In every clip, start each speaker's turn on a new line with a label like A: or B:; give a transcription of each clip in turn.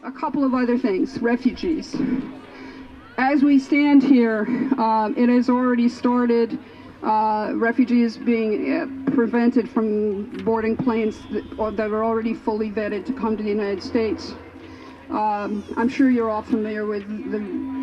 A: A couple of other things. Refugees. As we stand here, it has already started. Refugees being prevented from boarding planes that are already fully vetted to come to the United States. I'm sure you're all familiar with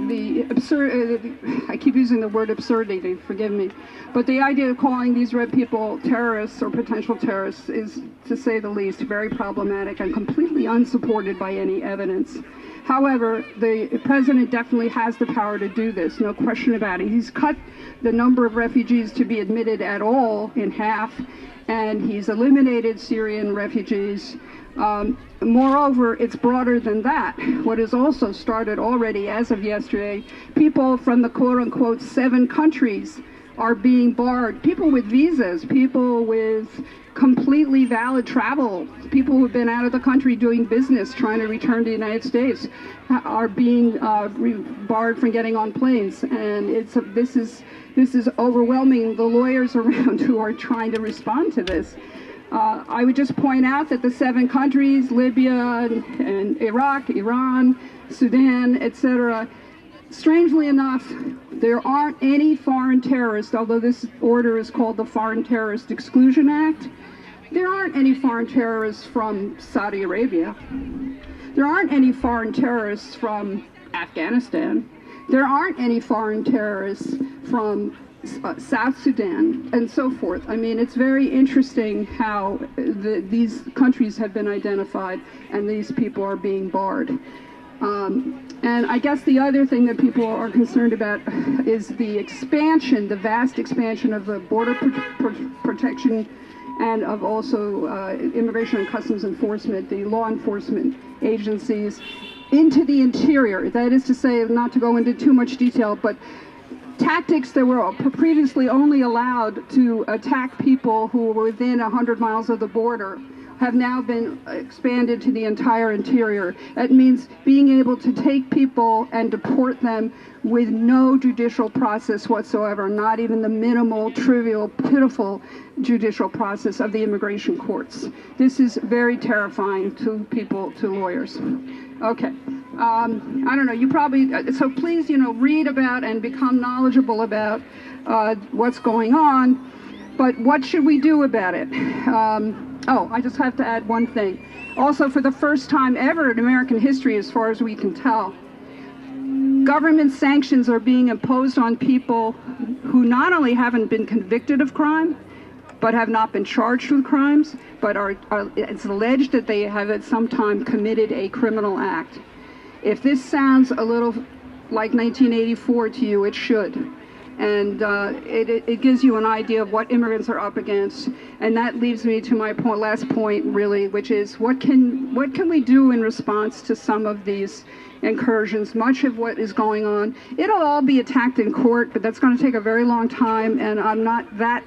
A: the absurd, I keep using the word absurdity, forgive me, but the idea of calling these red people terrorists or potential terrorists is, to say the least, very problematic and completely unsupported by any evidence. However, the president definitely has the power to do this, no question about it. He's cut the number of refugees to be admitted at all in half, and he's eliminated Syrian refugees. Moreover, it's broader than that. What has also started already as of yesterday, people from the quote-unquote 7 countries are being barred. People with visas, people with completely valid travel, people who have been out of the country doing business, trying to return to the United States, are being barred from getting on planes. And this is overwhelming the lawyers around who are trying to respond to this. I would just point out that the 7 countries, Libya and Iraq, Iran, Sudan, etc., strangely enough, there aren't any foreign terrorists, although this order is called the Foreign Terrorist Exclusion Act. There aren't any foreign terrorists from Saudi Arabia. There aren't any foreign terrorists from Afghanistan. There aren't any foreign terrorists from South Sudan, and so forth. I mean, it's very interesting how these countries have been identified and these people are being barred. And I guess the other thing that people are concerned about is the expansion, the vast expansion of the border protection and of also Immigration and Customs Enforcement, the law enforcement agencies, into the interior. That is to say, not to go into too much detail, but tactics that were previously only allowed to attack people who were within 100 miles of the border have now been expanded to the entire interior. That means being able to take people and deport them with no judicial process whatsoever, not even the minimal, trivial, pitiful judicial process of the immigration courts. This is very terrifying to people, to lawyers. Okay. I don't know, you probably, so please, read about and become knowledgeable about what's going on, but what should we do about it? I just have to add one thing. Also, for the first time ever in American history, as far as we can tell, government sanctions are being imposed on people who not only haven't been convicted of crime, but have not been charged with crimes, but it's alleged that they have at some time committed a criminal act. If this sounds a little like 1984 to you, it should. And it gives you an idea of what immigrants are up against. And that leads me to my last point, really, which is what can we do in response to some of these incursions? Much of what is going on, it'll all be attacked in court, but that's going to take a very long time, and I'm not that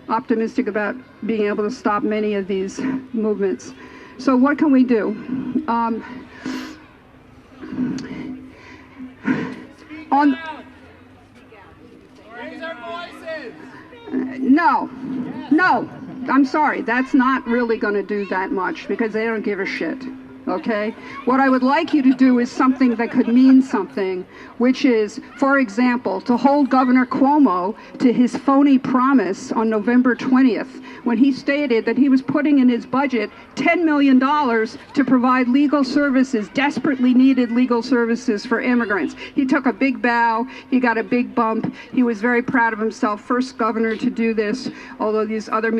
A: optimistic about being able to stop many of these movements. So what can we do?
B: Raise our voices.
A: No, I'm sorry, that's not really going to do that much because they don't give a shit. Okay? What I would like you to do is something that could mean something, which is, for example, to hold Governor Cuomo to his phony promise on November 20th when he stated that he was putting in his budget $10 million to provide legal services, desperately needed legal services for immigrants. He took a big bow, he got a big bump, he was very proud of himself, first governor to do this, although these other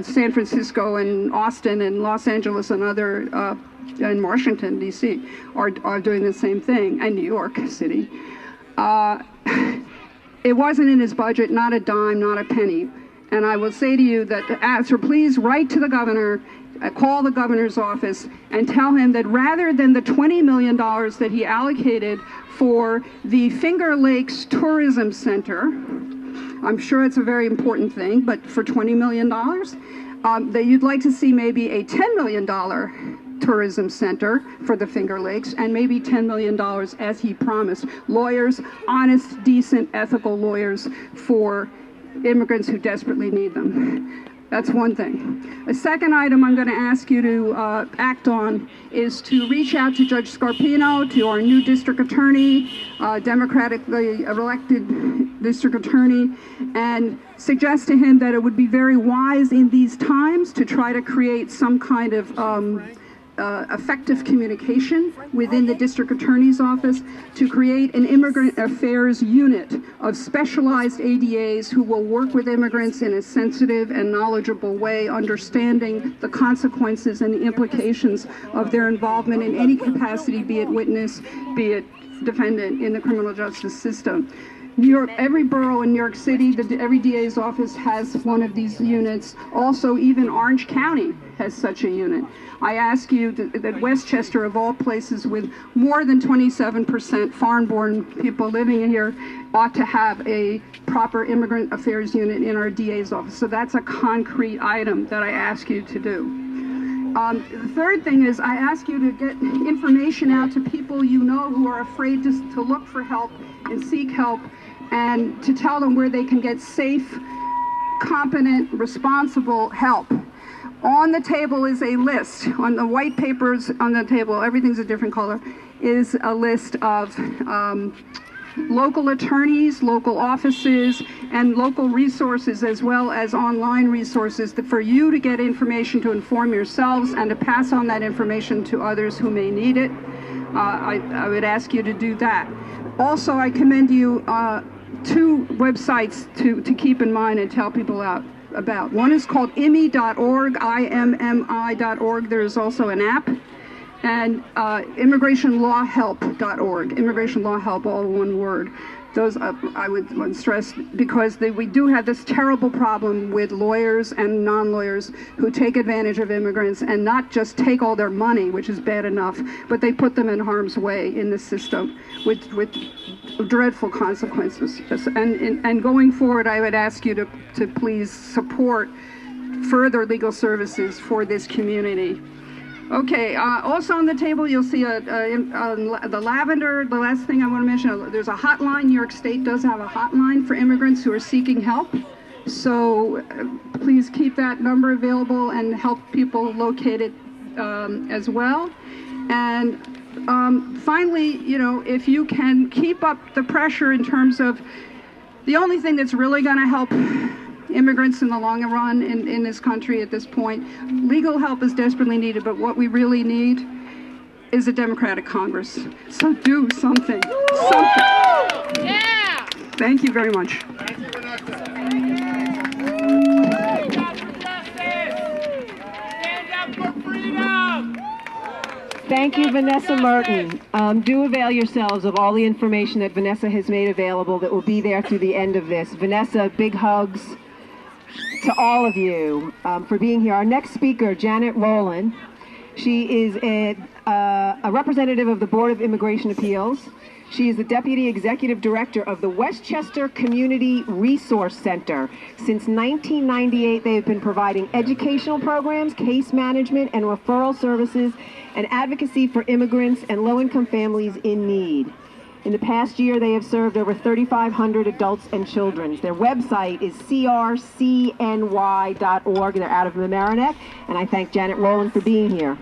A: San Francisco and Austin and Los Angeles and other in Washington, D.C. are doing the same thing, and New York City. It wasn't in his budget, not a dime, not a penny. And I will say to you that, so please write to the governor, call the governor's office, and tell him that rather than the $20 million that he allocated for the Finger Lakes Tourism Center, I'm sure it's a very important thing, but for $20 million, that you'd like to see maybe a $10 million tourism center for the Finger Lakes, and maybe $10 million, as he promised. Lawyers, honest, decent, ethical lawyers for immigrants who desperately need them. That's one thing. A second item I'm going to ask you to act on is to reach out to Judge Scarpino, to our new district attorney, democratically elected district attorney, and suggest to him that it would be very wise in these times to try to create some kind of effective communication within the district attorney's office to create an immigrant affairs unit of specialized ADAs who will work with immigrants in a sensitive and knowledgeable way, understanding the consequences and the implications of their involvement in any capacity, be it witness, be it defendant in the criminal justice system. New York, every borough in New York City, every DA's office has one of these units. Also, even Orange County has such a unit. I ask you that Westchester, of all places with more than 27% foreign-born people living here, ought to have a proper immigrant affairs unit in our DA's office. So that's a concrete item that I ask you to do. The third thing is I ask you to get information out to people you know who are afraid to look for help and seek help, and to tell them where they can get safe, competent, responsible help. On the table is a list. On the white papers on the table, everything's a different color, is a list of local attorneys, local offices, and local resources, as well as online resources for you to get information to inform yourselves and to pass on that information to others who may need it. I would ask you to do that. Also, I commend you two websites to keep in mind and tell people about. One is called immi.org, IMMI.org. There is also an app. And immigrationlawhelp.org, Immigration Law Help, all one word. Those I would stress, because we do have this terrible problem with lawyers and non-lawyers who take advantage of immigrants and not just take all their money, which is bad enough, but they put them in harm's way in the system with dreadful consequences. And going forward, I would ask you to please support further legal services for this community. Okay, also on the table you'll see the lavender. The last thing I want to mention, there's a hotline. New York State does have a hotline for immigrants who are seeking help. So please keep that number available and help people locate it as well. And finally, you know, if you can keep up the pressure in terms of the only thing that's really going to help immigrants in the long run in this country at this point. Legal help is desperately needed, but what we really need is a Democratic Congress. So do something. Something. Yeah! Thank you very much.
B: Thank you, Vanessa. Stand up for freedom!
C: Thank you, Vanessa Merton. Do avail yourselves of all the information that Vanessa has made available that will be there through the end of this. Vanessa, big hugs to all of you for being here. Our next speaker, Janet Rowland. She is a representative of the Board of Immigration Appeals. She is the Deputy Executive Director of the Westchester Community Resource Center. Since 1998, they have been providing educational programs, case management, and referral services, and advocacy for immigrants and low-income families in need. In the past year, they have served over 3,500 adults and children. Their website is crcny.org. They're out of Mamaroneck, and I thank Janet Rowland for being here.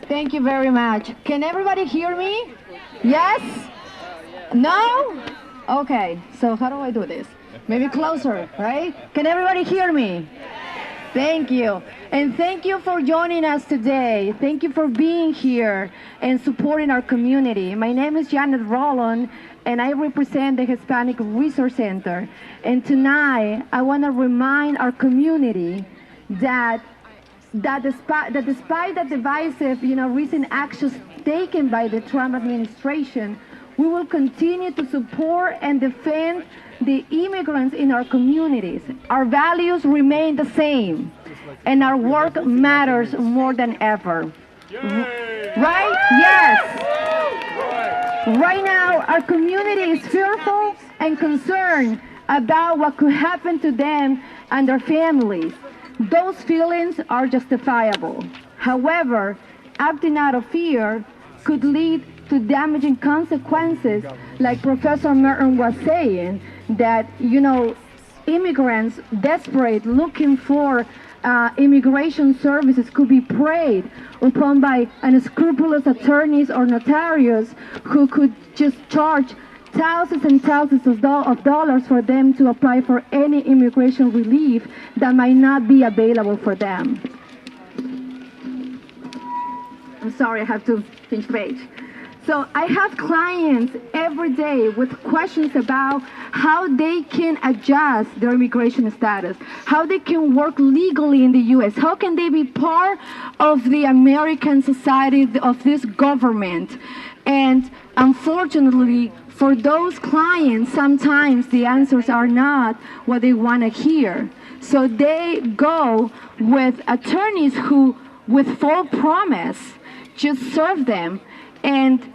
D: Thank you very much. Can everybody hear me? Yes? No? Okay, so how do I do this? Maybe closer, right? Can everybody hear me? Thank you. And thank you for joining us today. Thank you for being here and supporting our community. My name is Janet Rowland, and I represent the Hispanic Resource Center. And tonight, I want to remind our community that despite the divisive, recent actions taken by the Trump administration, we will continue to support and defend the immigrants in our communities. Our values remain the same, and our work matters more than ever. Right? Yes. Right now, our community is fearful and concerned about what could happen to them and their families. Those feelings are justifiable. However, acting out of fear could lead to damaging consequences, like Professor Merton was saying, that, immigrants desperate looking for immigration services could be preyed upon by unscrupulous attorneys or notarios who could just charge thousands and thousands of dollars for them to apply for any immigration relief that might not be available for them. I'm sorry, I have to change page. So I have clients every day with questions about how they can adjust their immigration status, how they can work legally in the U.S., how can they be part of the American society, of this government. And unfortunately, for those clients, sometimes the answers are not what they want to hear. So they go with attorneys who, with full promise, just serve them and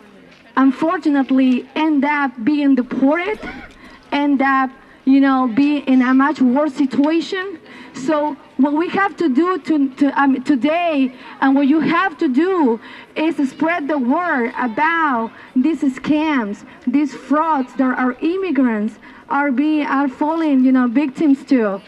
D: unfortunately end up being deported, end up, be in a much worse situation. So what we have to do today, and what you have to do, is spread the word about these scams, these frauds that our immigrants are falling, victims to,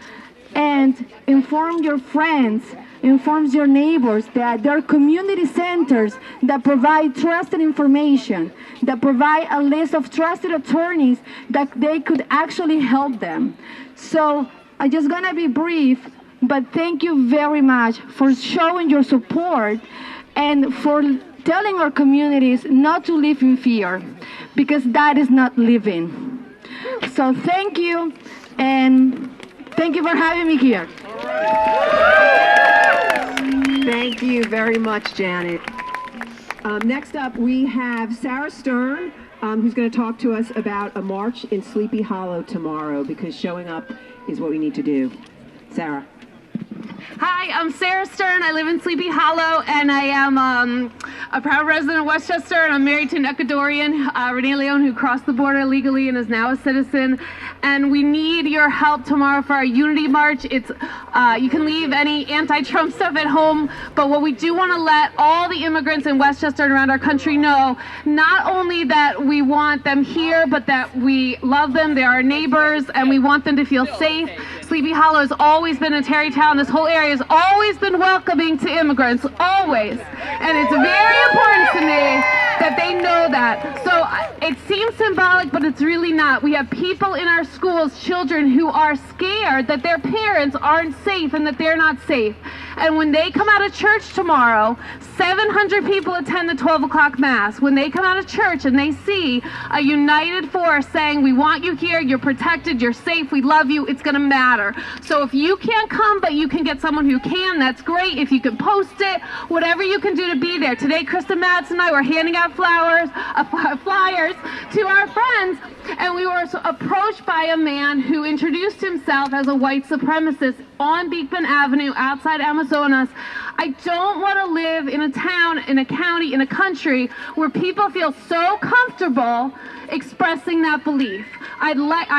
D: and inform your friends, informs your neighbors that there are community centers that provide trusted information, that provide a list of trusted attorneys that they could actually help them. So I'm just gonna be brief, but thank you very much for showing your support and for telling our communities not to live in fear, because that is not living. So thank you, and thank you for having me here.
C: Thank you very much, Janet. Next up, we have Sarah Stern, who's going to talk to us about a march in Sleepy Hollow tomorrow, because showing up is what we need to do. Sarah.
E: Hi, I'm Sarah Stern. I live in Sleepy Hollow, and I am a proud resident of Westchester, and I'm married to an Ecuadorian, Renee Leon, who crossed the border illegally and is now a citizen. And we need your help tomorrow for our Unity March. It's you can leave any anti-Trump stuff at home, but what we do want to let all the immigrants in Westchester and around our country know, not only that we want them here, but that we love them, they're our neighbors, and we want them to feel safe. Sleepy Hollow has always been a Terry town. This whole area has always been welcoming to immigrants, always. And it's very important to me that they know that. So it seems symbolic, but it's really not. We have people in our schools, children who are scared that their parents aren't safe and that they're not safe. And when they come out of church tomorrow, 700 people attend the 12 o'clock Mass. When they come out of church and they see a united force saying, we want you here, you're protected, you're safe, we love you, it's going to matter. So if you can't come, but you can get someone who can, that's great. If you can post it, whatever you can do to be there. Today, Krista Matz and I were handing out flyers to our friends, and we were approached by a man who introduced himself as a white supremacist on Beekman Avenue outside Amazonas. I don't want to live in a town, in a county, in a country where people feel so comfortable expressing that belief. I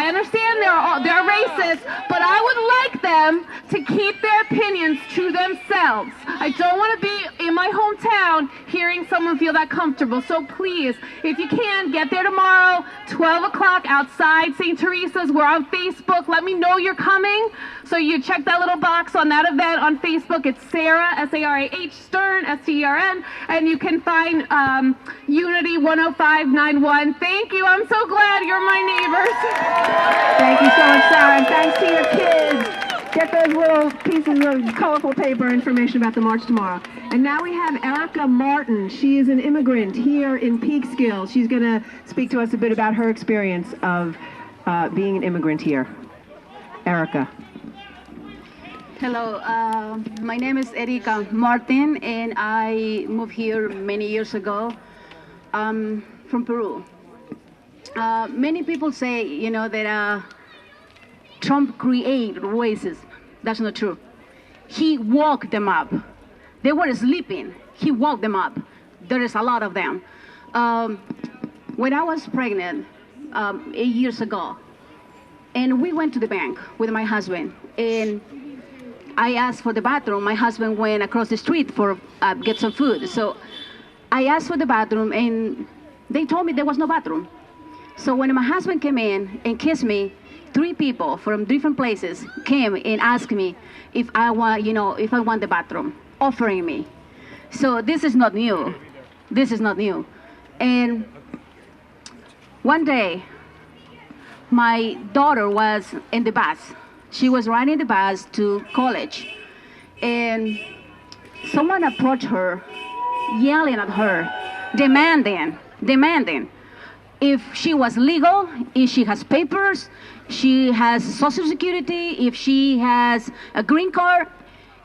E: understand they're racist, but I would like them to keep their opinions to themselves. I don't want to be in my hometown hearing someone feel that comfortable. So please, if you can, get there tomorrow, 12 o'clock outside St. Teresa's. We're on Facebook. Let me know you're coming. So you check that little box on that event on Facebook. It's Sarah, S-A-R-A-H, Stern, S-T-E-R-N, and you can find Unity 10591. Thank you. I'm so glad you're my neighbors.
C: Thank you so much, Sarah, and thanks to your kids. Get those little pieces of colorful paper information about the march tomorrow. And now we have Erica Martin. She is an immigrant here in Peekskill. She's going to speak to us a bit about her experience of being an immigrant here. Erica.
F: Hello, my name is Erica Martin, and I moved here many years ago from Peru. Many people say, that Trump created racism. That's not true. He woke them up. They were sleeping. He woke them up. There is a lot of them. When I was pregnant 8 years ago, and we went to the bank with my husband, and I asked for the bathroom. My husband went across the street for get some food. So I asked for the bathroom, and they told me there was no bathroom. So when my husband came in and kissed me, 3 people from different places came and asked me if I want, if I want the bathroom, offering me. So this is not new. This is not new. And one day, my daughter was in the bus. She was riding the bus to college, and someone approached her, yelling at her, demanding if she was legal, if she has papers, she has Social Security, if she has a green card,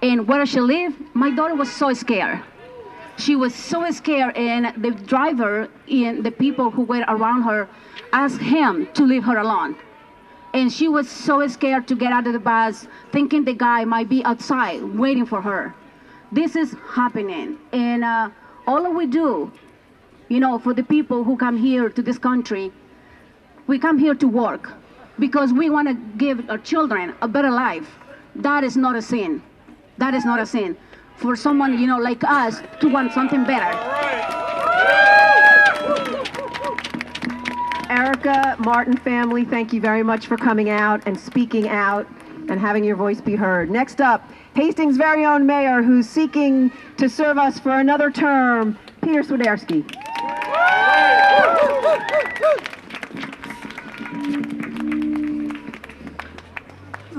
F: and where she live. My daughter was so scared. She was so scared, and the driver and the people who were around her asked him to leave her alone. And she was so scared to get out of the bus, thinking the guy might be outside waiting for her. This is happening, and all we do, for the people who come here to this country, we come here to work because we want to give our children a better life. That is not a sin. That is not a sin for someone, like us to want something better.
C: Erica, Martin family, thank you very much for coming out and speaking out and having your voice be heard. Next up, Hastings' very own mayor who's seeking to serve us for another term, Peter Swiderski.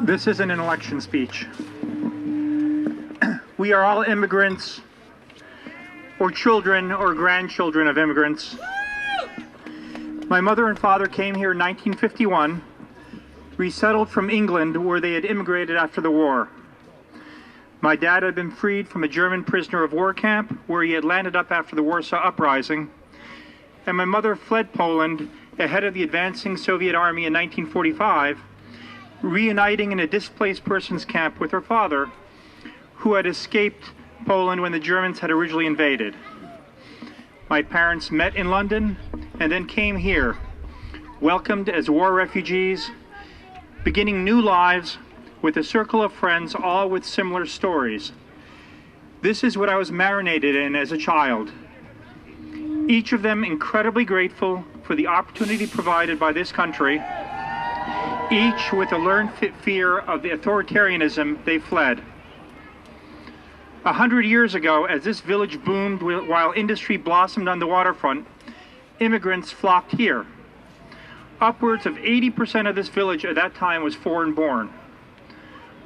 G: This isn't an election speech. We are all immigrants, or children or grandchildren of immigrants. My mother and father came here in 1951, resettled from England where they had immigrated after the war. My dad had been freed from a German prisoner of war camp where he had landed up after the Warsaw Uprising, and my mother fled Poland ahead of the advancing Soviet army in 1945, reuniting in a displaced persons camp with her father, who had escaped Poland when the Germans had originally invaded. My parents met in London and then came here, welcomed as war refugees, beginning new lives with a circle of friends, all with similar stories. This is what I was marinated in as a child. Each of them incredibly grateful for the opportunity provided by this country, each with a learned fear of the authoritarianism they fled. 100 years ago, as this village boomed while industry blossomed on the waterfront, immigrants flocked here. Upwards of 80% of this village at that time was foreign-born.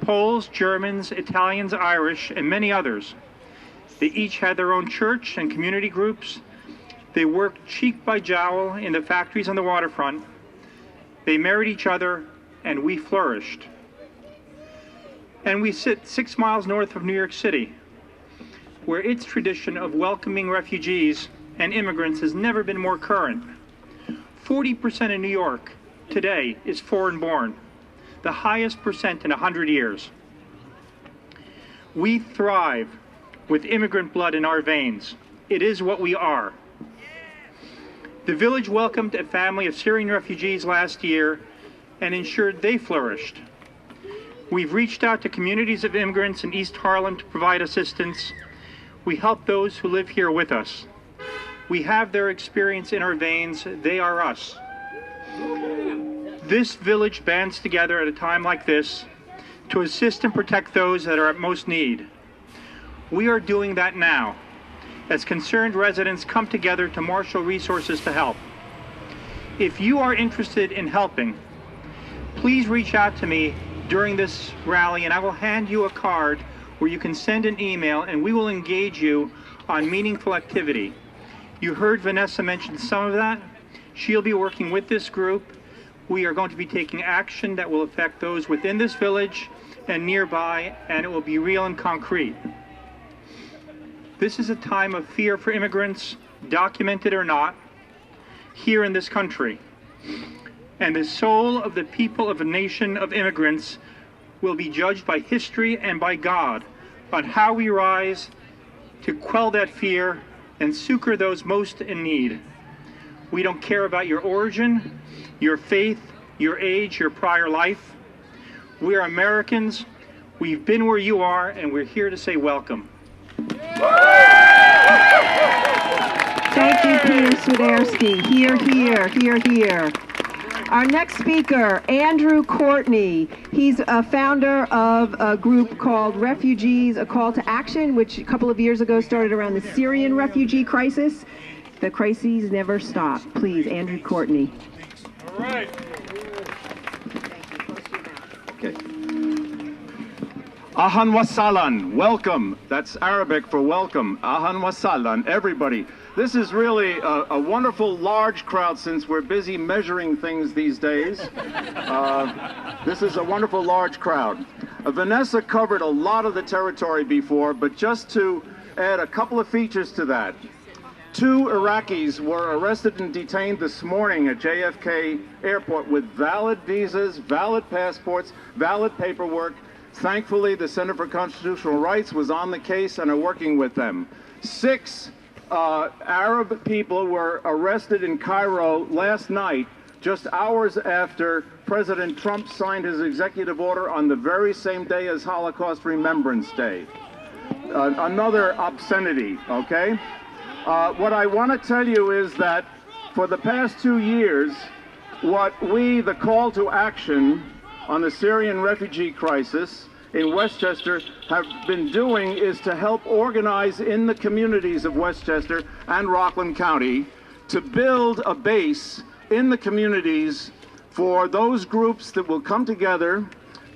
G: Poles, Germans, Italians, Irish, and many others. They each had their own church and community groups. They worked cheek by jowl in the factories on the waterfront. They married each other, and we flourished. And we sit 6 miles north of New York City, where its tradition of welcoming refugees and immigrants has never been more current. 40% in New York today is foreign-born, the highest percent in 100 years. We thrive with immigrant blood in our veins. It is what we are. The village welcomed a family of Syrian refugees last year and ensured they flourished. We've reached out to communities of immigrants in East Harlem to provide assistance. We help those who live here with us. We have their experience in our veins. They are us. This village bands together at a time like this to assist and protect those that are at most need. We are doing that now, as concerned residents come together to marshal resources to help. If you are interested in helping, please reach out to me during this rally and I will hand you a card where you can send an email and we will engage you on meaningful activity. You heard Vanessa mention some of that. She'll be working with this group. We are going to be taking action that will affect those within this village and nearby, and it will be real and concrete. This is a time of fear for immigrants, documented or not, here in this country. And the soul of the people of a nation of immigrants will be judged by history and by God on how we rise to quell that fear and succor those most in need. We don't care about your origin, your faith, your age, your prior life. We are Americans. We've been where you are, and we're here to say welcome.
C: Thank you, Peter Swiderski. Here, here, here, here. Our next speaker, Andrew Courtney. He's a founder of a group called Refugees, A Call to Action, which a couple of years ago started around the Syrian refugee crisis. The crises never stop. Please, Andrew Courtney.
B: All right.
H: Okay. Ahan wasalan, welcome. That's Arabic for welcome. Ahan wasalan, everybody. This is really a wonderful large crowd since we're busy measuring things these days. This is a wonderful large crowd. Vanessa covered a lot of the territory before, but just to add a couple of features to that. 2 Iraqis were arrested and detained this morning at JFK Airport with valid visas, valid passports, valid paperwork. Thankfully, the Center for Constitutional Rights was on the case and are working with them. 6 Arab people were arrested in Cairo last night, just hours after President Trump signed his executive order on the very same day as Holocaust Remembrance Day. Another obscenity, okay? What I want to tell you is that for the past 2 years, what we, the Call to Action on the Syrian refugee crisis in Westchester, have been doing is to help organize in the communities of Westchester and Rockland County to build a base in the communities for those groups that will come together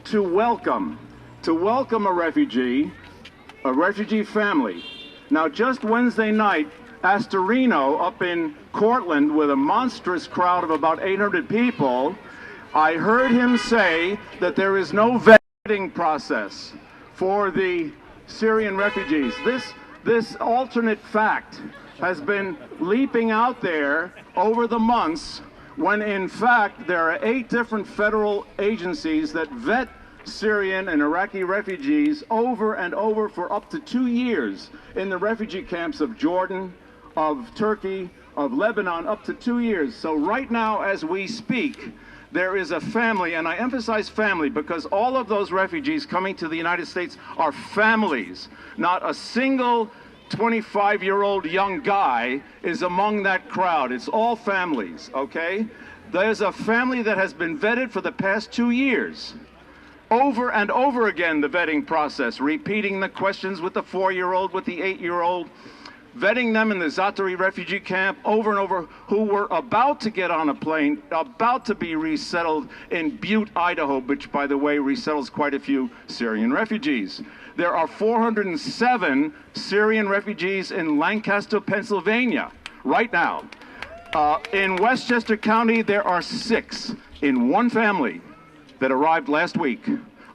H: to welcome a refugee family. Now, just Wednesday night, Astorino up in Cortland with a monstrous crowd of about 800 people, I heard him say that there is no vetting process for the Syrian refugees. This alternate fact has been leaping out there over the months when in fact there are 8 different federal agencies that vet Syrian and Iraqi refugees over and over for up to 2 years in the refugee camps of Jordan, of Turkey, of Lebanon, up to 2 years. So right now as we speak, there is a family, and I emphasize family because all of those refugees coming to the United States are families. Not a single 25-year-old young guy is among that crowd. It's all families, okay? There's a family that has been vetted for the past 2 years. Over and over again, the vetting process, repeating the questions with the 4-year-old, with the 8-year-old, vetting them in the Zatari refugee camp over and over, who were about to get on a plane, about to be resettled in Butte, Idaho, which, by the way, resettles quite a few Syrian refugees. There are 407 Syrian refugees in Lancaster, Pennsylvania, right now. In Westchester County, there are 6 in one family that arrived last week.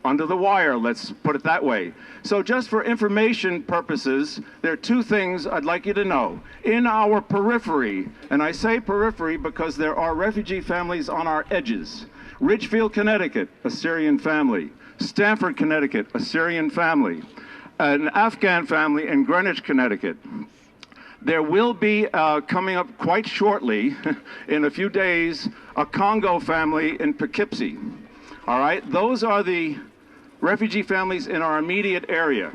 H: Under the wire, let's put it that way. So just for information purposes, there are 2 things I'd like you to know. In our periphery, and I say periphery because there are refugee families on our edges. Ridgefield, Connecticut, a Syrian family. Stamford, Connecticut, a Syrian family. An Afghan family in Greenwich, Connecticut. There will be, coming up quite shortly, in a few days, a Congo family in Poughkeepsie. All right, those are the refugee families in our immediate area.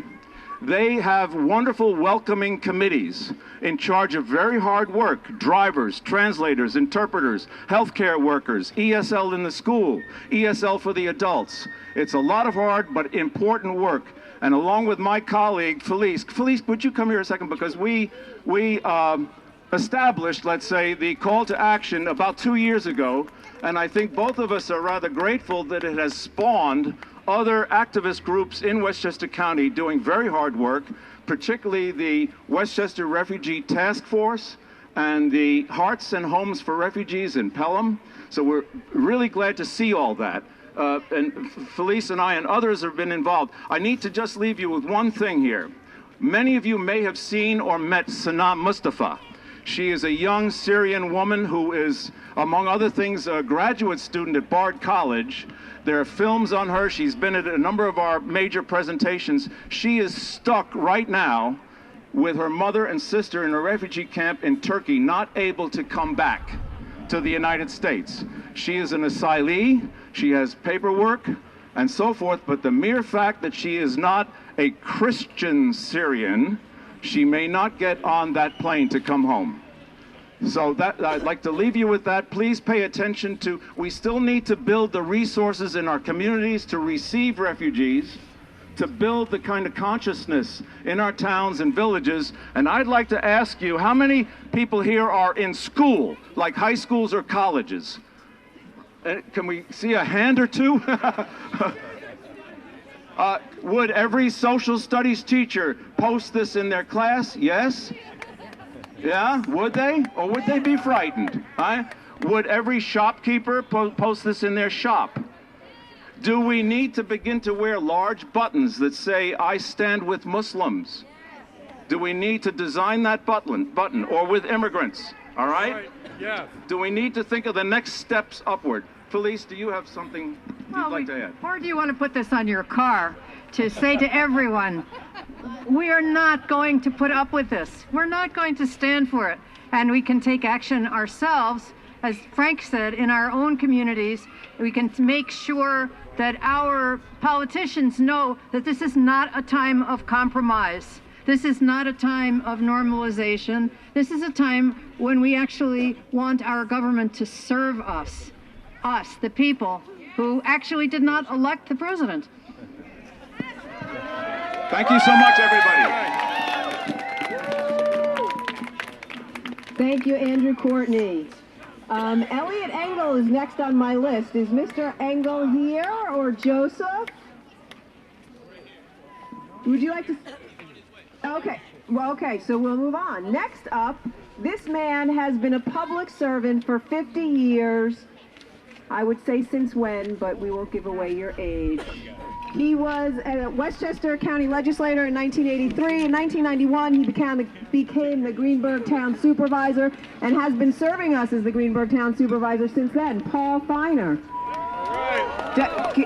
H: They have wonderful welcoming committees in charge of very hard work: drivers, translators, interpreters, healthcare workers, ESL in the school, ESL for the adults. It's a lot of hard but important work. And along with my colleague, Felice, would you come here a second? Because we established, let's say, the Call to Action about 2 years ago, and I think both of us are rather grateful that it has spawned other activist groups in Westchester County doing very hard work, particularly the Westchester Refugee Task Force and the Hearts and Homes for Refugees in Pelham. So we're really glad to see all that. And Felice and I and others have been involved. I need to just leave you with one thing here. Many of you may have seen or met Sanaa Mustafa. She is a young Syrian woman who is, among other things, a graduate student at Bard College. There are films on her. She's been at a number of our major presentations. She is stuck right now with her mother and sister in a refugee camp in Turkey, not able to come back to the United States. She is an asylee. She has paperwork and so forth, but the mere fact that she is not a Christian Syrian, she may not get on that plane to come home. So that I'd like to leave you with that. Please pay attention to, we still need to build the resources in our communities to receive refugees, to build the kind of consciousness in our towns and villages. And I'd like to ask you, how many people here are in school, like high schools or colleges? Can we see a hand or two? Would every social studies teacher post this in their class? Yes? Yeah, would they? Or would they be frightened? Would every shopkeeper post this in their shop? Do we need to begin to wear large buttons that say, I stand with Muslims? Do we need to design that button, or with immigrants? All right?
B: Yes.
H: Do we need to think of the next steps upward? Felice, do you have something you'd like to add?
I: Or do you want to put this on your car to say to everyone, we are not going to put up with this. We're not going to stand for it. And we can take action ourselves, as Frank said, in our own communities. We can make sure that our politicians know that this is not a time of compromise. This is not a time of normalization. This is a time when we actually want our government to serve us, the people who actually did not elect the president.
H: Thank you so much, everybody.
C: Thank you, Andrew Courtney. Elliot Engel is next on my list. Is Mr. Engel here, or Joseph? Would you like to? Okay. Well, okay, so we'll move on. Next up, this man has been a public servant for 50 years. I would say since when, but we won't give away your age. He was a Westchester County legislator in 1983. In 1991, he became the Greenburgh Town Supervisor and has been serving us as the Greenburgh Town Supervisor since then. Paul Feiner. Don't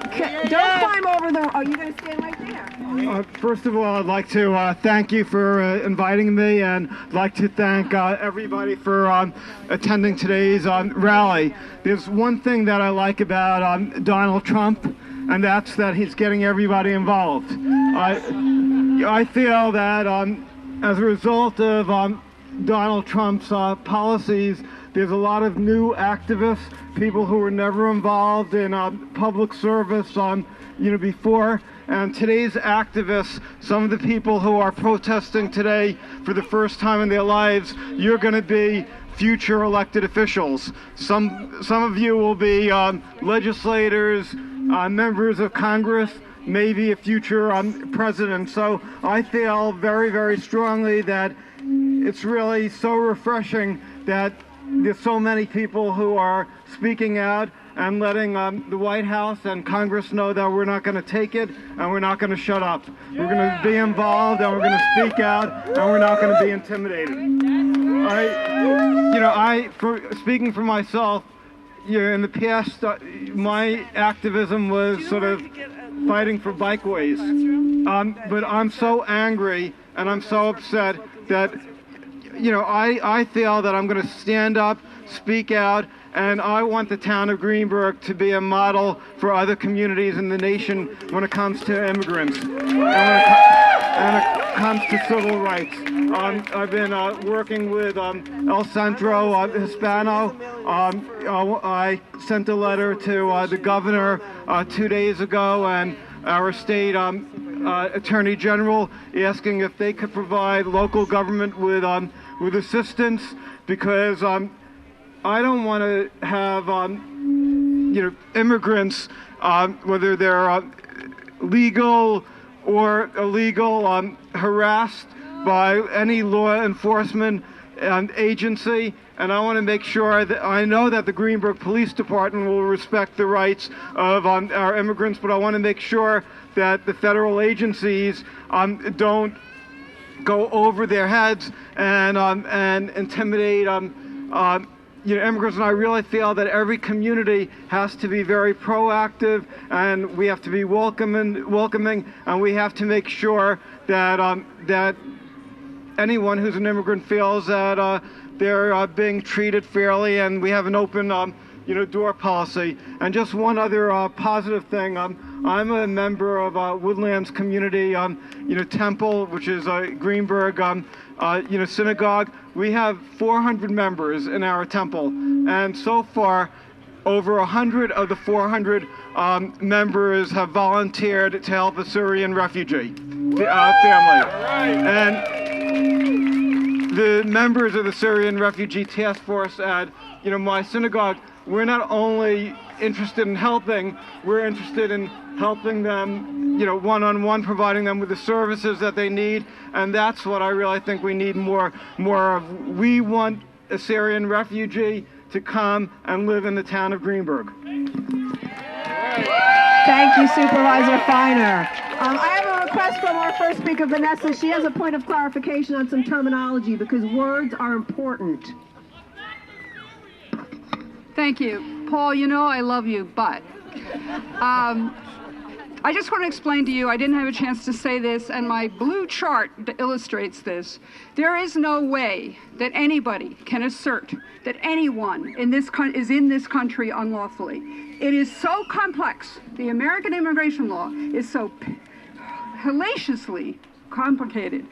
C: climb over the... Oh, you're going to stand right there.
J: First of all, I'd like to thank you for inviting me, and I'd like to thank everybody for attending today's rally. There's one thing that I like about Donald Trump, and that's that he's getting everybody involved. I feel that as a result of Donald Trump's policies, there's a lot of new activists, people who were never involved in public service before. And today's activists, some of the people who are protesting today for the first time in their lives, you're going to be future elected officials. Some of you will be legislators, members of Congress, maybe a future president. So I feel very, very strongly that it's really so refreshing that there's so many people who are speaking out and letting the White House and Congress know that we're not going to take it and we're not going to shut up. We're going to be involved and we're going to speak out and we're not going to be intimidated. Speaking for myself, in the past, my activism was sort of fighting for bikeways. But I'm so angry and I'm so upset that, I feel that I'm going to stand up, speak out, and I want the town of Greenburgh to be a model for other communities in the nation when it comes to immigrants and when it comes to civil rights. I've been working with El Centro Hispano. I sent a letter to the governor 2 days ago, and our state attorney general asking if they could provide local government with assistance, because I don't want to have immigrants, whether they're legal or illegal, harassed by any law enforcement agency. And I want to make sure that I know that the Greenburgh Police Department will respect the rights of our immigrants, but I want to make sure that the federal agencies don't go over their heads and intimidate immigrants. And I really feel that every community has to be very proactive, and we have to be welcoming, and we have to make sure that that anyone who's an immigrant feels that they're being treated fairly, and we have an open door policy. And just one other positive thing, I'm a member of Woodlands Community, Temple, which is Greenberg, synagogue. We have 400 members in our temple, and so far, over 100 of the 400 members have volunteered to help a Syrian refugee family. And the members of the Syrian Refugee Task Force at my synagogue, we're not only interested in helping, we're interested in helping them, one-on-one, providing them with the services that they need, and that's what I really think we need more of. We want a Syrian refugee to come and live in the town of Greenberg.
C: Thank you, Supervisor Feiner. I have a request from our first speaker, Vanessa. She has a point of clarification on some terminology because words are important.
A: Thank you. Paul, I love you, but I just want to explain to you, I didn't have a chance to say this, and my blue chart illustrates this. There is no way that anybody can assert that anyone is in this country unlawfully. It is so complex. The American immigration law is so hellaciously complicated.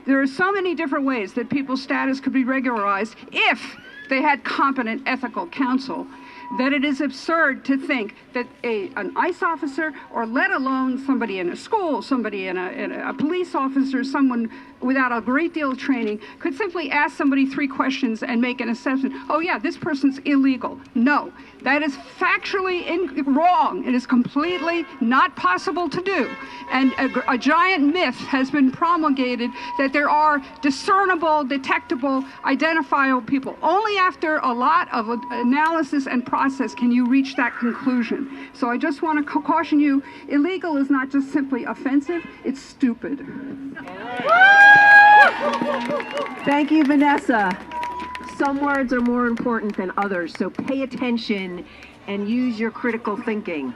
A: There are so many different ways that people's status could be regularized if they had competent ethical counsel, that it is absurd to think that an ICE officer, or let alone somebody in a school, somebody in a police officer, someone without a great deal of training, could simply ask somebody 3 questions and make an assessment. Oh yeah, this person's illegal. No, that is factually wrong. It is completely not possible to do. And a giant myth has been promulgated that there are discernible, detectable, identifiable people. Only after a lot of analysis and process can you reach that conclusion. So I just want to caution you, illegal is not just simply offensive, it's stupid.
C: Thank you, Vanessa. Some words are more important than others, so pay attention and use your critical thinking.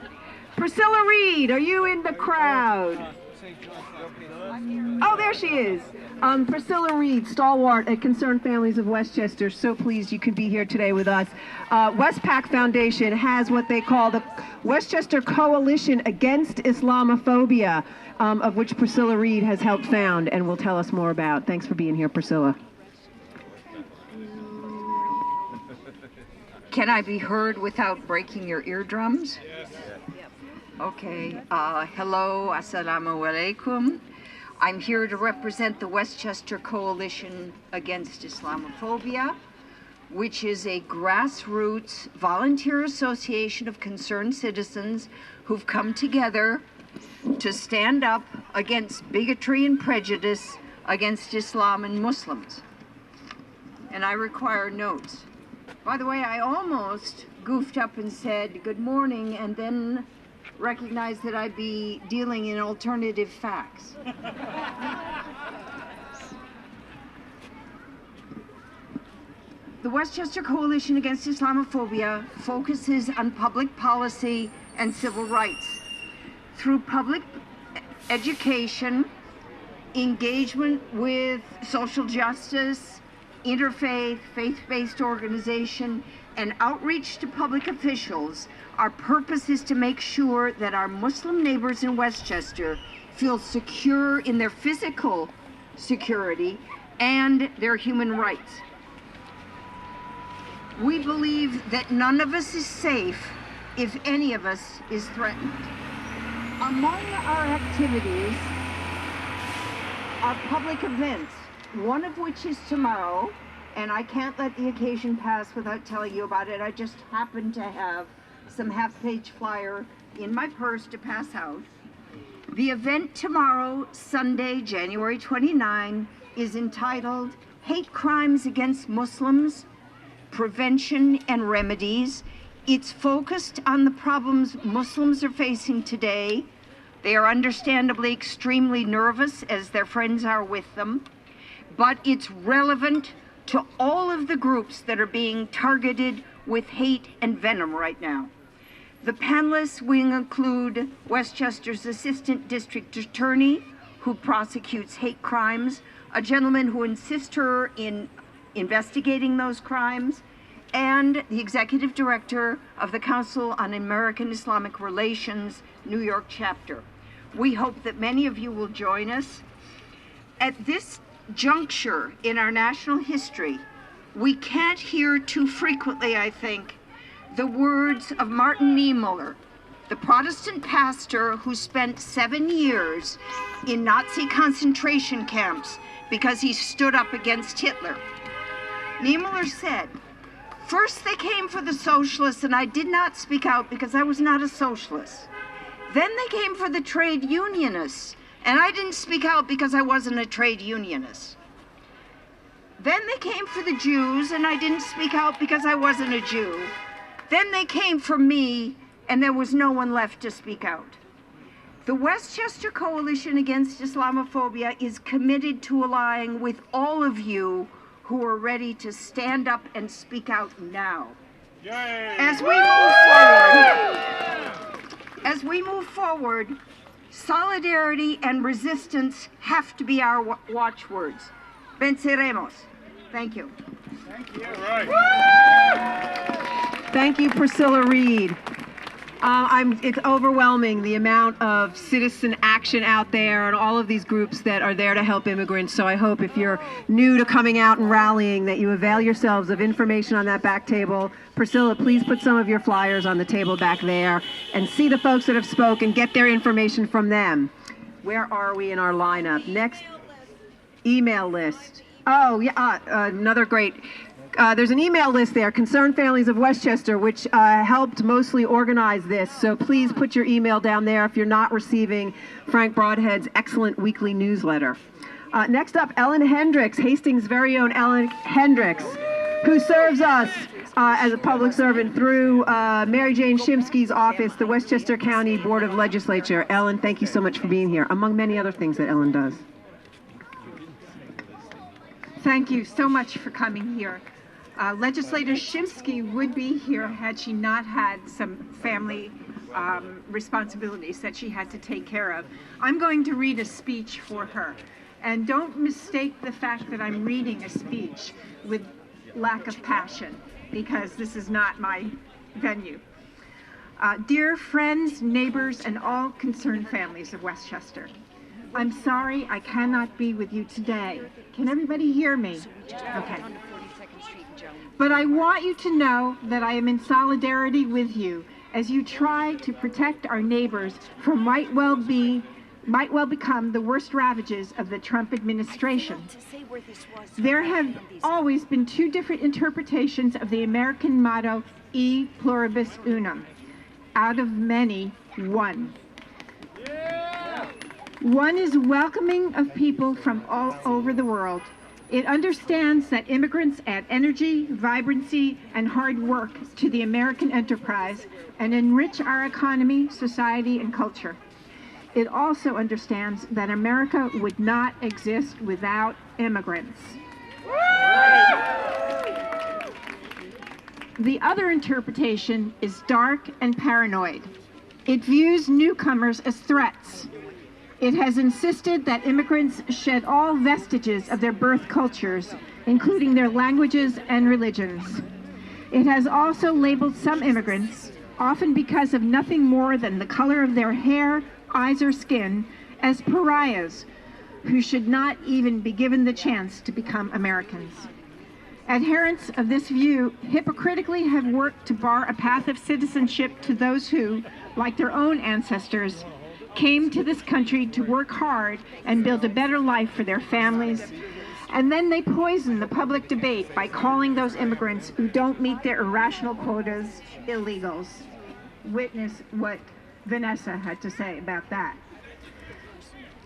C: Priscilla Reed, are you in the crowd? Oh, there she is. Priscilla Reed, stalwart at Concerned Families of Westchester. So pleased you could be here today with us. Westpac Foundation has what they call the Westchester Coalition Against Islamophobia, of which Priscilla Reed has helped found and will tell us more about. Thanks for being here, Priscilla.
K: Can I be heard without breaking your eardrums?
B: Yes.
K: Okay. Hello, assalamu alaikum. I'm here to represent the Westchester Coalition Against Islamophobia, which is a grassroots volunteer association of concerned citizens who've come together to stand up against bigotry and prejudice against Islam and Muslims. And I require notes. By the way, I almost goofed up and said good morning and then recognized that I'd be dealing in alternative facts. The Westchester Coalition Against Islamophobia focuses on public policy and civil rights. Through public education, engagement with social justice, interfaith, faith-based organization, and outreach to public officials, our purpose is to make sure that our Muslim neighbors in Westchester feel secure in their physical security and their human rights. We believe that none of us is safe if any of us is threatened. Among our activities are public events, one of which is tomorrow, and I can't let the occasion pass without telling you about it. I just happen to have some half-page flyer in my purse to pass out. The event tomorrow, Sunday, January 29, is entitled Hate Crimes Against Muslims, Prevention and Remedies. It's focused on the problems Muslims are facing today. They are understandably extremely nervous, as their friends are with them, but it's relevant to all of the groups that are being targeted with hate and venom right now. The panelists will include Westchester's Assistant District Attorney, who prosecutes hate crimes, a gentleman who assists her in investigating those crimes, and the Executive Director of the Council on American Islamic Relations, New York chapter. We hope that many of you will join us. At this juncture in our national history, we can't hear too frequently, I think, the words of Martin Niemöller, the Protestant pastor who spent 7 years in Nazi concentration camps because he stood up against Hitler. Niemöller said, "First they came for the socialists and I did not speak out because I was not a socialist. Then they came for the trade unionists and I didn't speak out because I wasn't a trade unionist. Then they came for the Jews and I didn't speak out because I wasn't a Jew. Then they came for me and there was no one left to speak out." The Westchester Coalition Against Islamophobia is committed to allying with all of you who are ready to stand up and speak out now. As we move forward, solidarity and resistance have to be our watchwords. Venceremos. Thank you.
B: Thank you. All right.
C: Thank you, Priscilla Reed. It's overwhelming, the amount of citizen action out there and all of these groups that are there to help immigrants. So I hope if you're new to coming out and rallying that you avail yourselves of information on that back table. Priscilla, please put some of your flyers on the table back there and see the folks that have spoken, get their information from them. Where are we in our lineup? Next, email list. Oh, yeah, another great... there's an email list there, Concerned Families of Westchester, which helped mostly organize this. So please put your email down there if you're not receiving Frank Broadhead's excellent weekly newsletter. Next up, Ellen Hendricks, Hastings' very own Ellen Hendricks, who serves us as a public servant through Mary Jane Shimsky's office, the Westchester County Board of Legislature. Ellen, thank you so much for being here, among many other things that Ellen does.
L: Thank you so much for coming here. Legislator Shimsky would be here had she not had some family responsibilities that she had to take care of. I'm going to read a speech for her. And don't mistake the fact that I'm reading a speech with lack of passion, because this is not my venue. Dear friends, neighbors, and all concerned families of Westchester, I'm sorry I cannot be with you today. Can everybody hear me? Okay. But I want you to know that I am in solidarity with you as you try to protect our neighbors from might well become the worst ravages of the Trump administration. There have always been two different interpretations of the American motto, E pluribus unum. Out of many, one. One is welcoming of people from all over the world. It understands that immigrants add energy, vibrancy, and hard work to the American enterprise and enrich our economy, society, and culture. It also understands that America would not exist without immigrants. The other interpretation is dark and paranoid. It views newcomers as threats. It has insisted that immigrants shed all vestiges of their birth cultures, including their languages and religions. It has also labeled some immigrants, often because of nothing more than the color of their hair, eyes, or skin, as pariahs who should not even be given the chance to become Americans. Adherents of this view hypocritically have worked to bar a path of citizenship to those who, like their own ancestors, came to this country to work hard and build a better life for their families. And then they poison the public debate by calling those immigrants who don't meet their irrational quotas illegals. Witness what Vanessa had to say about that.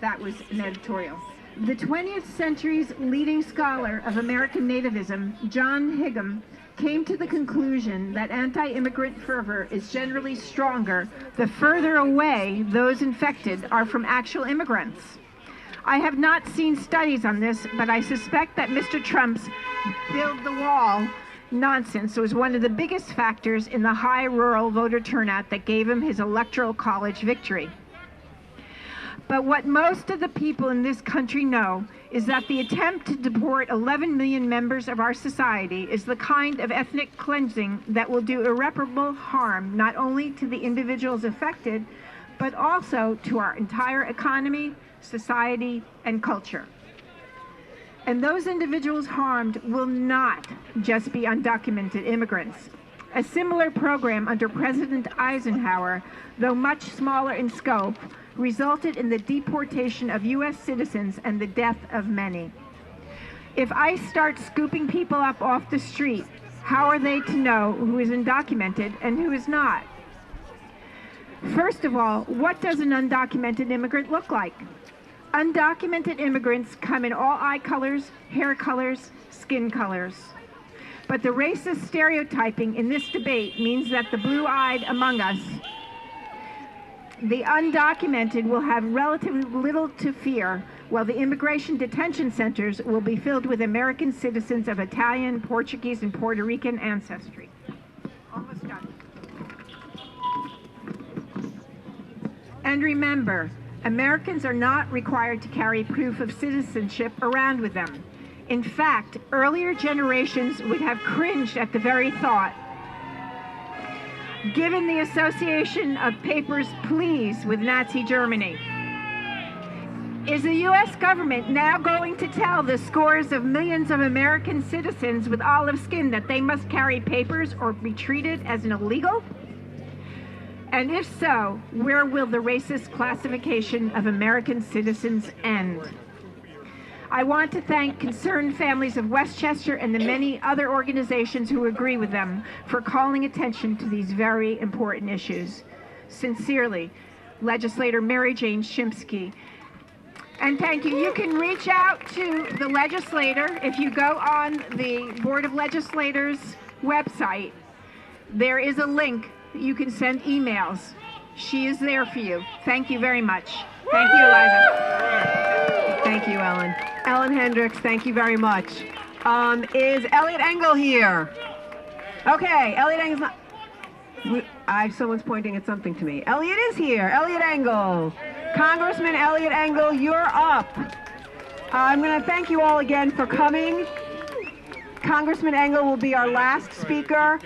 L: That was an editorial. The 20th century's leading scholar of American nativism, John Higham, came to the conclusion that anti-immigrant fervor is generally stronger the further away those infected are from actual immigrants. I have not seen studies on this, but I suspect that Mr. Trump's build the wall nonsense was one of the biggest factors in the high rural voter turnout that gave him his electoral college victory. But what most of the people in this country know is that the attempt to deport 11 million members of our society is the kind of ethnic cleansing that will do irreparable harm not only to the individuals affected, but also to our entire economy, society, and culture. And those individuals harmed will not just be undocumented immigrants. A similar program under President Eisenhower, though much smaller in scope, resulted in the deportation of U.S. citizens and the death of many. If ICE starts scooping people up off the street, how are they to know who is undocumented and who is not? First of all, what does an undocumented immigrant look like? Undocumented immigrants come in all eye colors, hair colors, skin colors. But the racist stereotyping in this debate means that the blue-eyed among us, the undocumented, will have relatively little to fear, while the immigration detention centers will be filled with American citizens of Italian, Portuguese, and Puerto Rican ancestry. Almost done. And remember, Americans are not required to carry proof of citizenship around with them. In fact, earlier generations would have cringed at the very thought. Given the association of Papers, Please with Nazi Germany, is the U.S. government now going to tell the scores of millions of American citizens with olive skin that they must carry papers or be treated as an illegal? And if so, where will the racist classification of American citizens end? I want to thank Concerned Families of Westchester and the many other organizations who agree with them for calling attention to these very important issues. Sincerely, Legislator Mary Jane Shimsky. And thank you. You can reach out to the legislator if you go on the Board of Legislators website. There is a link. You can send emails. She is there for you. Thank you very much. Thank you, Eliza.
C: Thank you, Ellen. Ellen Hendricks, thank you very much. Is Elliot Engel here? Okay, Elliot Engel's not... someone's pointing at something to me. Elliot is here. Elliot Engel. Congressman Elliot Engel, you're up. I'm going to thank you all again for coming. Congressman Engel will be our last speaker.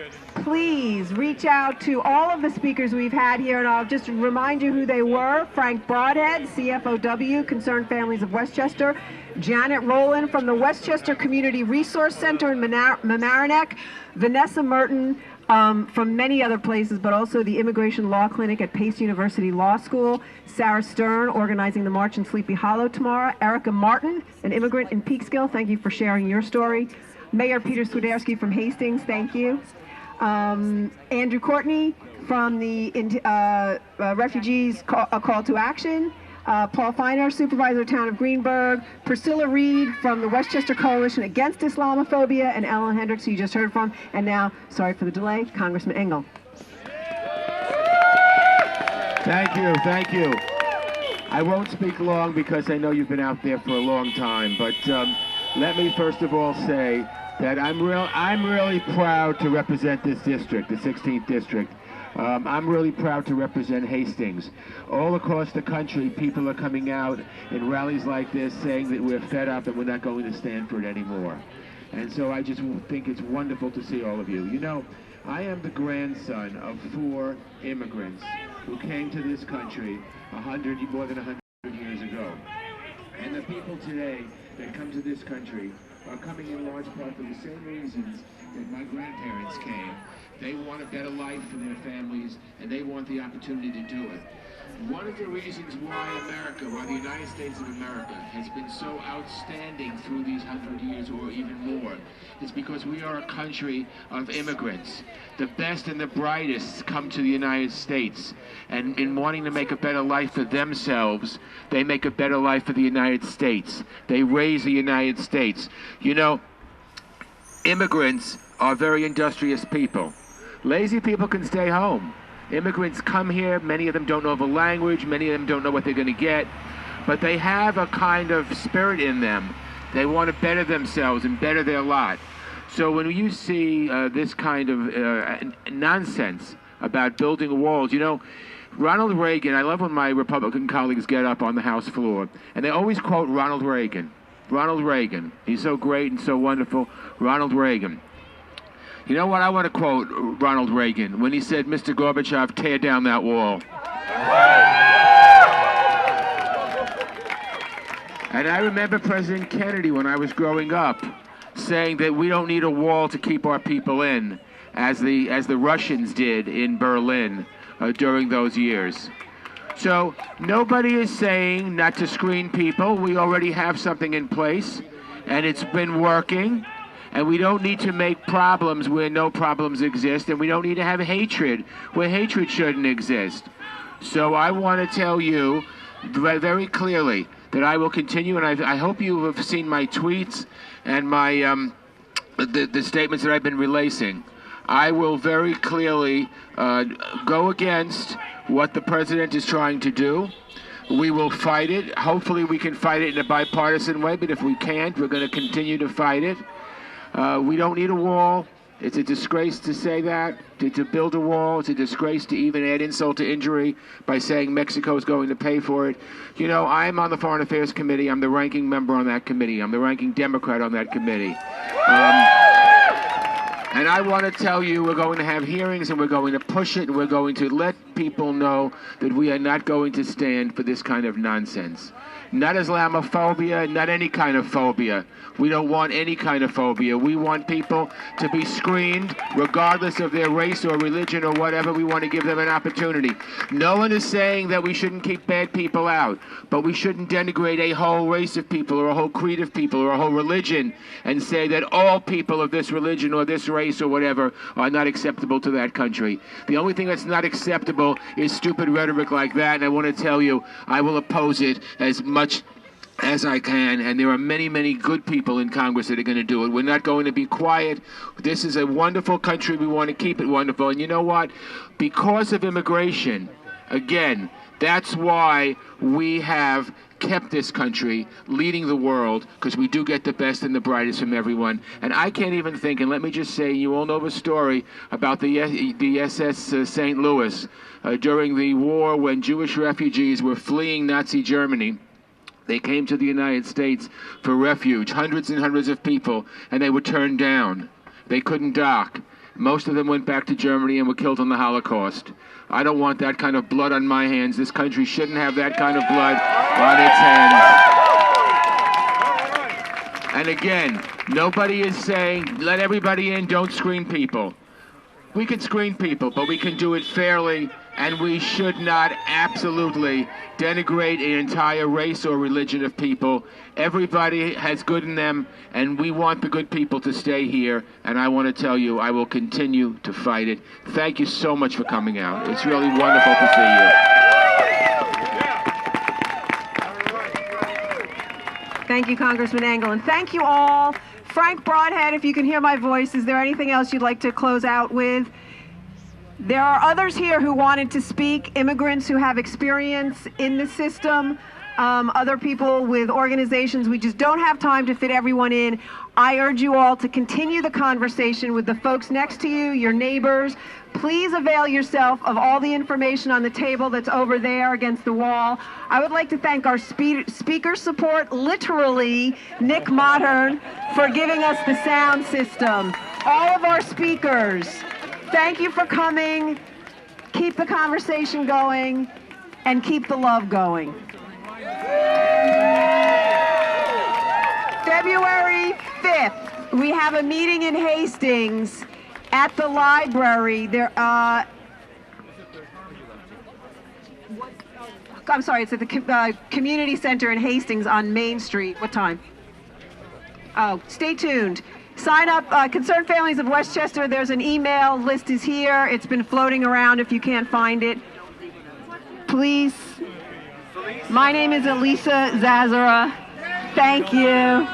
C: Please reach out to all of the speakers we've had here, and I'll just remind you who they were. Frank Broadhead, CFOW, Concerned Families of Westchester. Janet Rowland from the Westchester Community Resource Center in Mamaroneck. Vanessa Merton from many other places, but also the Immigration Law Clinic at Pace University Law School. Sarah Stern, organizing the March in Sleepy Hollow tomorrow. Erica Martin, an immigrant in Peekskill. Thank you for sharing your story. Mayor Peter Swiderski from Hastings, thank you. Andrew Courtney from the Refugees Call to Action. Paul Feiner, Supervisor of Town of Greenburgh. Priscilla Reed from the Westchester Coalition Against Islamophobia, and Ellen Hendricks, who you just heard from. And now, sorry for the delay, Congressman Engel.
M: Thank you, thank you. I won't speak long because I know you've been out there for a long time, but let me first of all say that I'm really proud to represent this district, the 16th district. I'm really proud to represent Hastings. All across the country, people are coming out in rallies like this saying that we're fed up and we're not going to stand for it anymore. And so I just think it's wonderful to see all of you. You know, I am the grandson of 4 immigrants who came to this country more than 100 years ago. And the people today that come to this country are coming in large part for the same reasons that my grandparents came. They want a better life for their families, and they want the opportunity to do it. One of the reasons why the United States of America has been so outstanding through these 100 years or even more is because we are a country of immigrants. The best and the brightest come to the United States, and in wanting to make a better life for themselves, they make a better life for the United States. They raise the United States. You know, immigrants are very industrious people. Lazy people can stay home. Immigrants come here, many of them don't know the language, many of them don't know what they're going to get, but they have a kind of spirit in them. They want to better themselves and better their lot. So when you see this kind of nonsense about building walls, you know, Ronald Reagan, I love when my Republican colleagues get up on the House floor, and they always quote Ronald Reagan. Ronald Reagan. He's so great and so wonderful. Ronald Reagan. You know what? I want to quote Ronald Reagan when he said, "Mr. Gorbachev, tear down that wall." And I remember President Kennedy, when I was growing up, saying that we don't need a wall to keep our people in, as the Russians did in Berlin during those years. So nobody is saying not to screen people. We already have something in place, and it's been working. And we don't need to make problems where no problems exist, and we don't need to have hatred where hatred shouldn't exist. So I want to tell you very clearly that I will continue, and I hope you have seen my tweets and my the statements that I've been releasing. I will very clearly go against what the president is trying to do. We will fight it. Hopefully we can fight it in a bipartisan way, but if we can't, we're going to continue to fight it. We don't need a wall. It's a disgrace to say that, to build a wall. It's a disgrace to even add insult to injury by saying Mexico is going to pay for it. You know, I'm on the Foreign Affairs Committee. I'm the ranking member on that committee. I'm the ranking Democrat on that committee. And I want to tell you, we're going to have hearings, and we're going to push it, and we're going to let people know that we are not going to stand for this kind of nonsense. Not Islamophobia, not any kind of phobia. We don't want any kind of phobia. We want people to be screened regardless of their race or religion or whatever. We want to give them an opportunity. No one is saying that we shouldn't keep bad people out, but we shouldn't denigrate a whole race of people or a whole creed of people or a whole religion and say that all people of this religion or this race or whatever are not acceptable to that country. The only thing that's not acceptable is stupid rhetoric like that, and I want to tell you, I will oppose it as much as I can, and there are many, many good people in Congress that are going to do it. We're not going to be quiet. This is a wonderful country. We want to keep it wonderful. And you know what? Because of immigration, again, that's why we have kept this country leading the world, because we do get the best and the brightest from everyone. And I can't even think, and let me just say, you all know the story about the SS St. Louis during the war when Jewish refugees were fleeing Nazi Germany. They came to the United States for refuge, hundreds and hundreds of people, and they were turned down. They couldn't dock. Most of them went back to Germany and were killed in the Holocaust. I don't want that kind of blood on my hands. This country shouldn't have that kind of blood on its hands. And again, nobody is saying, let everybody in, don't screen people. We can screen people, but we can do it fairly, and we should not absolutely denigrate an entire race or religion of people. Everybody has good in them, and we want the good people to stay here, and I want to tell you, I will continue to fight it. Thank you so much for coming out. It's really wonderful to
C: see you. Thank you, Congressman Engel, and thank you all. Frank Broadhead, if you can hear my voice, is there anything else you'd like to close out with? There are others here who wanted to speak, immigrants who have experience in the system, other people with organizations. We just don't have time to fit everyone in. I urge you all to continue the conversation with the folks next to you, your neighbors. Please avail yourself of all the information on the table that's over there against the wall. I would like to thank our speaker support, literally, Nick Modern, for giving us the sound system. All of our speakers, thank you for coming. Keep the conversation going, and keep the love going. February 5th, we have a meeting in Hastings at the library. I'm sorry, it's at the community center in Hastings on Main Street. What time? Oh, stay tuned. Sign up, Concerned Families of Westchester. There's an email list is here. It's been floating around if you can't find it. Please. My name is Elisa Zazara. Thank you.